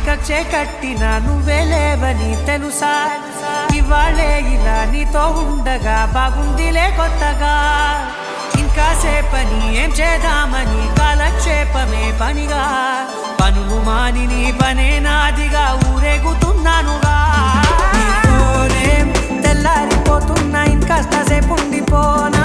కక్షే కట్టినా నువ్వే లేవని తెలుసా ఇవాళే ఇలా నీతో ఉండగా బాగుందిలే కొత్తగా ఇంకా సేపని ఏం చేద్దామని కాలక్షేపమే పనిగా పనులు మాని నీ పనే నాదిగా ఊరేగుతున్నానుగా తెల్లారిపోతున్నా ఇంకాస్త సేపు ఉండిపోనా